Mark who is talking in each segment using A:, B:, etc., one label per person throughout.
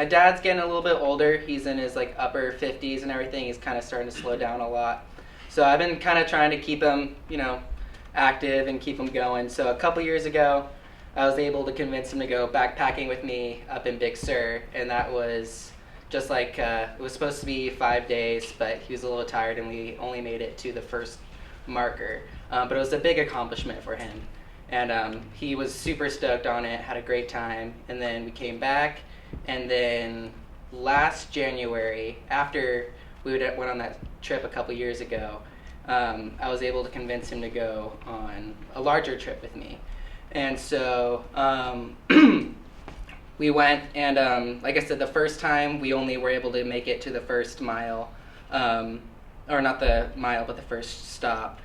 A: my dad's getting a little bit older. He's in his like upper 50s and everything. He's kind of starting to slow down a lot. So I've been kind of trying to keep him, active and keep him going. So a couple years ago, I was able to convince him to go backpacking with me up in Big Sur, and that was just like, it was supposed to be 5 days, but he was a little tired and we only made it to the first marker. But it was a big accomplishment for him. And he was super stoked on it, had a great time, and then we came back, and then last January, after we went on that trip a couple years ago, I was able to convince him to go on a larger trip with me. And so we went, and like I said, the first time we only were able to make it to the first mile, or not the mile, but the first stop,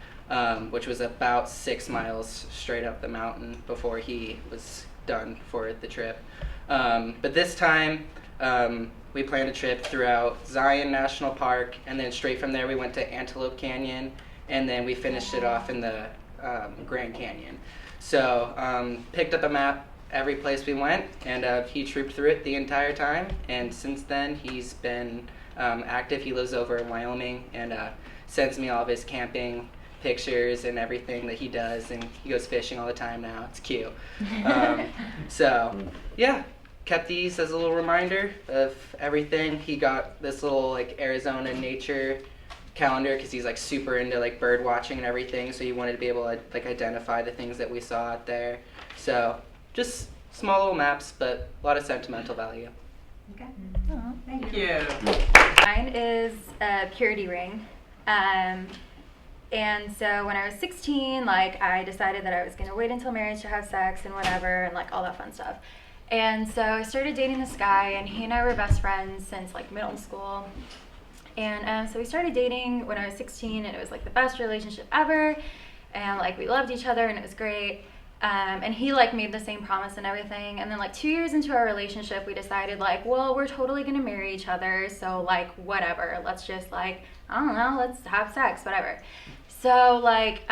A: which was about 6 miles straight up the mountain before he was done for the trip. But this time, we planned a trip throughout Zion National Park, and then straight from there we went to Antelope Canyon, and then we finished it off in the Grand Canyon. So picked up a map every place we went, and he trooped through it the entire time, and since then he's been active. He lives over in Wyoming, and sends me all of his camping pictures and everything that he does, and he goes fishing all the time now. It's cute. So yeah, kept these as a little reminder of everything. He got this little like Arizona nature calendar because he's like super into like bird watching and everything, so he wanted to be able to like identify the things that we saw out there. So just small little maps, but a lot of sentimental value.
B: Okay.
C: Oh,
B: Thank you.
C: mine is a purity ring. And so when I was 16, like I decided that I was going to wait until marriage to have sex and whatever and like all that fun stuff. And so I started dating this guy, and he and I were best friends since like middle school. And so we started dating when I was 16, and it was like the best relationship ever. And like we loved each other, and it was great. And he like made the same promise and everything. And then like 2 years into our relationship, we decided like, well, we're totally gonna marry each other. So like whatever, let's just like, I don't know, let's have sex, whatever. So like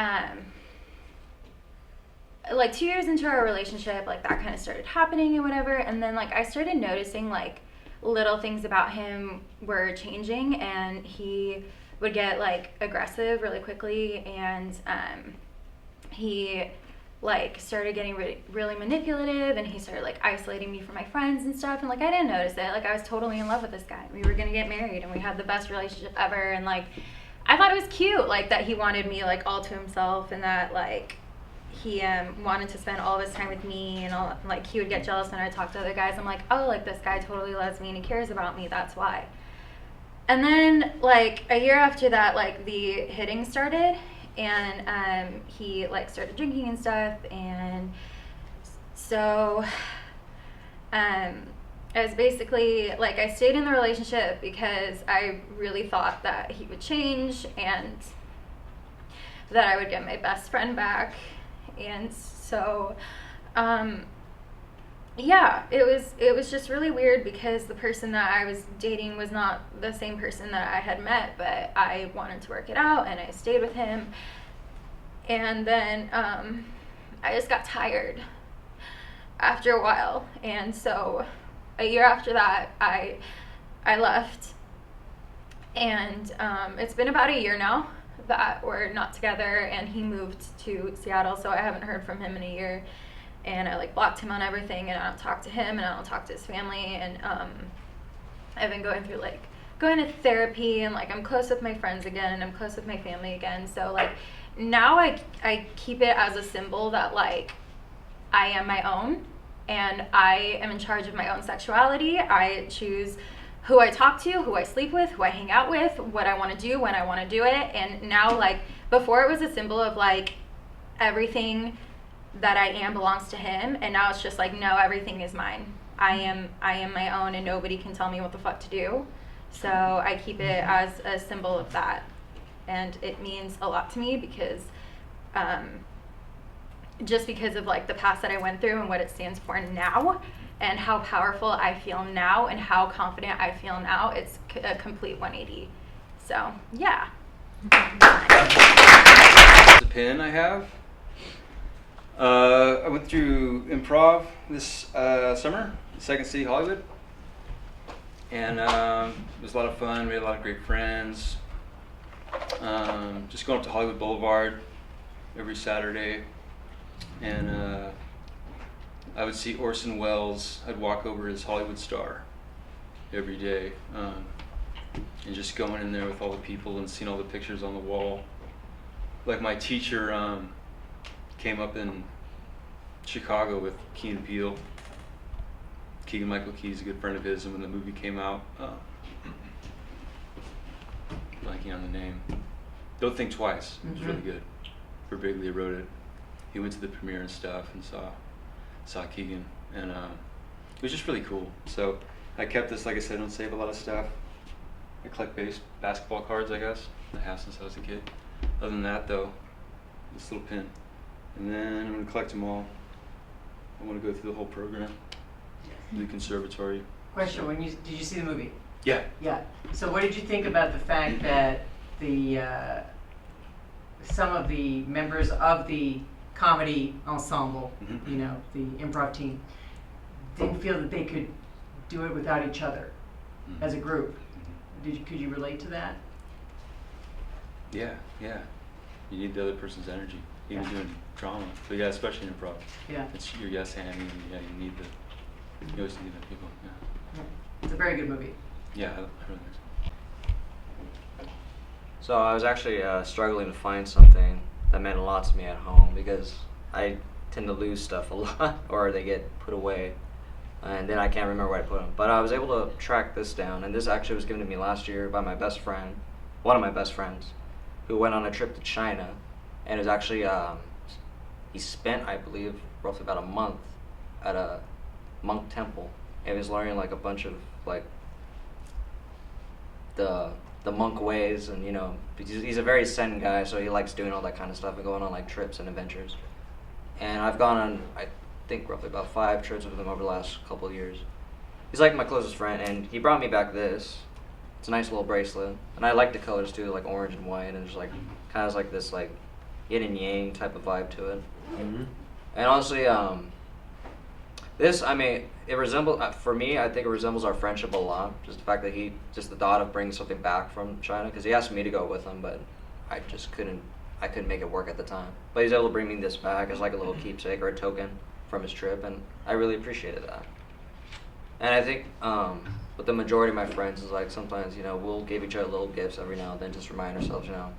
C: 2 years into our relationship, like that kind of started happening and whatever. And then like I started noticing like little things about him were changing, and he would get like aggressive really quickly, and he like started getting really manipulative, and he started like isolating me from my friends and stuff. And like I didn't notice it. Like I was totally in love with this guy. We were gonna get married, and we had the best relationship ever. And like I thought it was cute, like that he wanted me like all to himself, and that like he wanted to spend all of his time with me, and all, like he would get jealous when I talked to other guys. I'm like, oh, like this guy totally loves me and he cares about me, that's why. And then like a year after that, like the hitting started, and he like started drinking and stuff. And so I was basically like, I stayed in the relationship because I really thought that he would change and that I would get my best friend back. And so yeah, it was just really weird because the person that I was dating was not the same person that I had met, but I wanted to work it out, and I stayed with him. And then I just got tired after a while, and so a year after that I left. And it's been about a year now that we're not together, and he moved to Seattle, so I haven't heard from him in a year. And I like blocked him on everything, and I don't talk to him, and I don't talk to his family. And I've been going to therapy, and like I'm close with my friends again, and I'm close with my family again. So like now I keep it as a symbol that like I am my own, and I am in charge of my own sexuality. I choose who I talk to, who I sleep with, who I hang out with, what I want to do, when I want to do it. And now, like, before it was a symbol of like everything that I am belongs to him, and now it's just like, no, everything is mine. I am my own, and nobody can tell me what the fuck to do. So I keep it as a symbol of that, and it means a lot to me because just because of like the past that I went through and what it stands for now, and how powerful I feel now, and how confident I feel now. It's a complete 180. So yeah.
D: The pin I have. I went through improv this summer, Second City Hollywood, And it was a lot of fun. We had a lot of great friends. Just going up to Hollywood Boulevard every Saturday, and I would see Orson Welles. I'd walk over his Hollywood Star every day, and just going in there with all the people and seeing all the pictures on the wall. Like my teacher came up in Chicago with Key and Peele. Keegan-Michael Key's a good friend of his, and when the movie came out, blanking on the name, Don't Think Twice. It was really good. Birbiglia wrote it. He went to the premiere and stuff and saw Keegan, and it was just really cool. So I kept this. Like I said, I don't save a lot of stuff. I collect basketball cards, I guess. I have since I was a kid. Other than that, though, this little pin. And then I'm going to collect them all. I want to go through the whole program. The conservatory.
B: Question: did you see the movie?
D: Yeah.
B: Yeah. So what did you think about the fact that the some of the members of the comedy ensemble, you know, the improv team, didn't feel that they could do it without each other as a group? Could you relate to that?
D: Yeah. You need the other person's energy, even doing drama. But yeah, especially in improv.
B: Yeah.
D: It's your yes handing, and yeah, you always need the people. Yeah.
B: It's a very good movie.
D: Yeah, I really think so.
E: So I was actually struggling to find something that meant a lot to me at home, because I tend to lose stuff a lot, or they get put away, and then I can't remember where I put them. But I was able to track this down, and this actually was given to me last year by my best friend, one of my best friends, who went on a trip to China, and it was actually, he spent, I believe, roughly about a month at a monk temple, and he was learning like a bunch of like the monk ways, and you know, because he's a very Zen guy, so he likes doing all that kind of stuff and going on like trips and adventures. And I've gone on, I think, roughly about 5 trips with him over the last couple of years. He's like my closest friend, and he brought me back this. It's a nice little bracelet, and I like the colors too, like orange and white, and just like kind of like this like yin and yang type of vibe to it. And honestly, this, I mean, it resembles, for me, I think it resembles our friendship a lot. Just the fact that just the thought of bringing something back from China, because he asked me to go with him, but I just couldn't make it work at the time. But he's able to bring me this back as like a little keepsake or a token from his trip, and I really appreciated that. And I think with the majority of my friends is like sometimes, you know, we'll give each other little gifts every now and then, just remind ourselves, you know,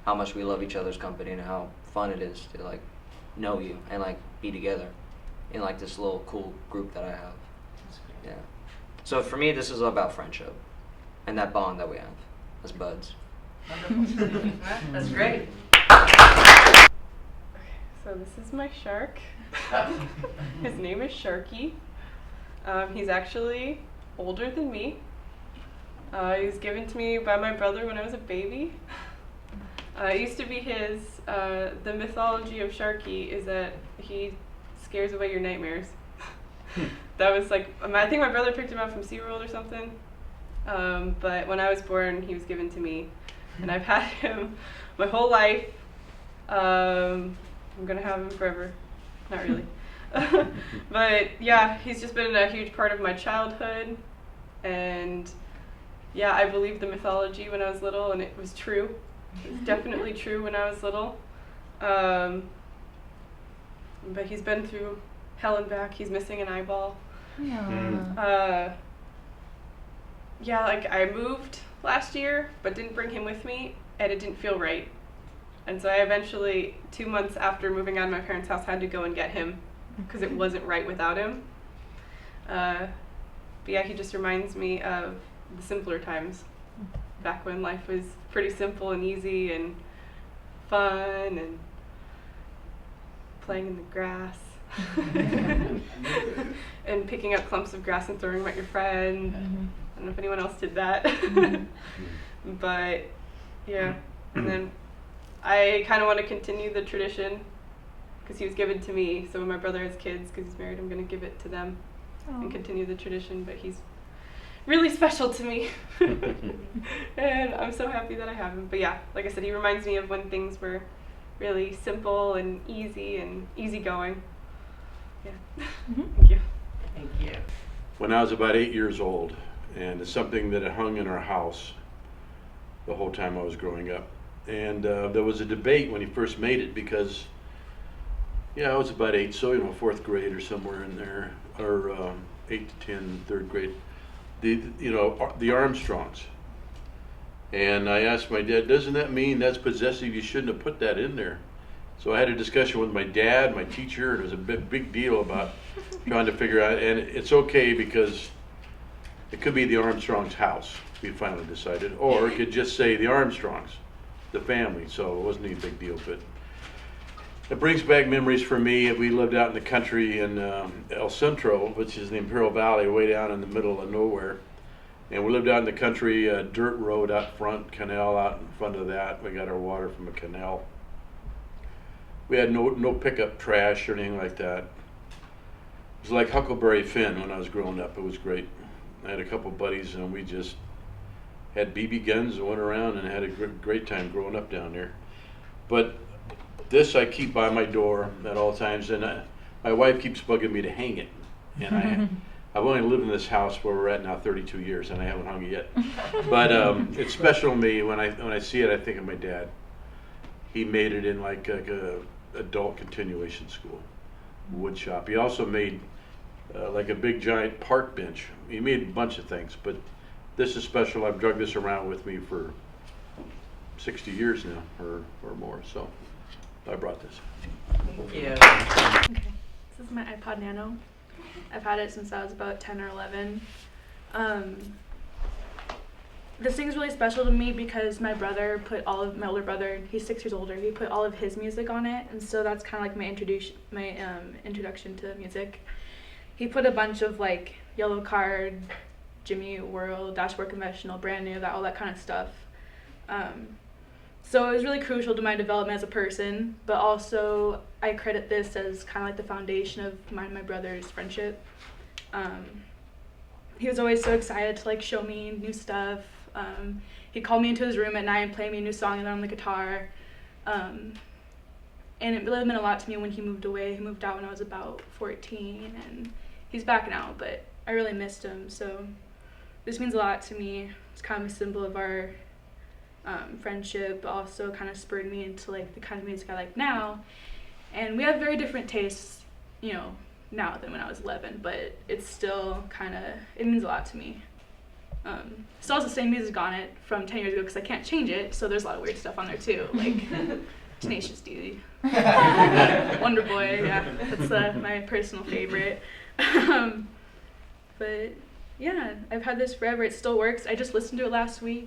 E: how much we love each other's company and how fun it is to like know you and like be together in like this little cool group that I have. Yeah. So for me, this is about friendship and that bond that we have as buds.
B: Wonderful. That's great.
F: Okay, so this is my shark. His name is Sharky. He's actually older than me. He was given to me by my brother when I was a baby. It used to be his. The mythology of Sharky is that he scares away your nightmares. That was like, I think my brother picked him up from SeaWorld or something. But when I was born, he was given to me, and I've had him my whole life. I'm gonna have him forever. Not really. But yeah, he's just been a huge part of my childhood, and yeah, I believed the mythology when I was little, and it was true. It was definitely true when I was little. But he's been through hell and back. He's missing an eyeball. Yeah, like I moved last year, but didn't bring him with me, and it didn't feel right. And so I eventually, 2 months after moving out of my parents' house, had to go and get him because it wasn't right without him. But yeah, he just reminds me of the simpler times, back when life was pretty simple and easy and fun and playing in the grass and picking up clumps of grass and throwing them at your friend. I don't know if anyone else did that. But yeah, and then I kind of want to continue the tradition because he was given to me. So when my brother has kids, because he's married, I'm going to give it to them and continue the tradition. But he's really special to me. And I'm so happy that I have him. But yeah, like I said, he reminds me of when things were really simple and easygoing. Yeah. Thank you.
B: Thank you.
G: When I was about 8 years old, and it's something that hung in our house the whole time I was growing up. And there was a debate when he first made it because, yeah, I was about 8, so 4th grade or somewhere in there, or 8 to 10, 3rd grade. The Armstrongs. And I asked my dad, doesn't that mean that's possessive? You shouldn't have put that in there. So I had a discussion with my dad, my teacher, and it was a big deal about trying to figure out, and it's okay because it could be the Armstrongs' house, we finally decided, or it could just say the Armstrongs, the family, so it wasn't any big deal. But it brings back memories for me. We lived out in the country in El Centro, which is the Imperial Valley, way down in the middle of nowhere. And we lived out in the country, dirt road out front, canal out in front of that. We got our water from a canal. We had no pickup trash or anything like that. It was like Huckleberry Finn when I was growing up. It was great. I had a couple buddies and we just had BB guns and went around and had a great time growing up down there. But this I keep by my door at all times, and my wife keeps bugging me to hang it. And I've only lived in this house where we're at now 32 years, and I haven't hung it yet. But it's special to me when I see it. I think of my dad. He made it in like a adult continuation school, wood shop. He also made like a big giant park bench. He made a bunch of things, but this is special. I've drug this around with me for 60 years now, or more. So I brought this.
B: Thank you.
H: Okay, this is my iPod Nano. I've had it since I was about 10 or 11. This thing's really special to me because my older brother, he's 6 years older, he put all of his music on it, and so that's kind of like my introduction to music. He put a bunch of like Yellow Card, Jimmy World, Dashboard Conventional, Brand New, all that kind of stuff. So it was really crucial to my development as a person, but also I credit this as kind of like the foundation of mine and my brother's friendship. He was always so excited to like show me new stuff. He'd call me into his room at night and play me a new song on the guitar. And it really meant a lot to me when he moved away. He moved out when I was about 14, and he's back now, but I really missed him. So this means a lot to me. It's kind of a symbol of our friendship, but also kind of spurred me into like the kind of music I like now. And we have very different tastes, now than when I was 11, but it's still it means a lot to me. Still has the same music on it from 10 years ago because I can't change it, so there's a lot of weird stuff on there too, like Tenacious D, Wonder Boy, yeah, that's my personal favorite. But yeah, I've had this forever. It still works. I just listened to it last week.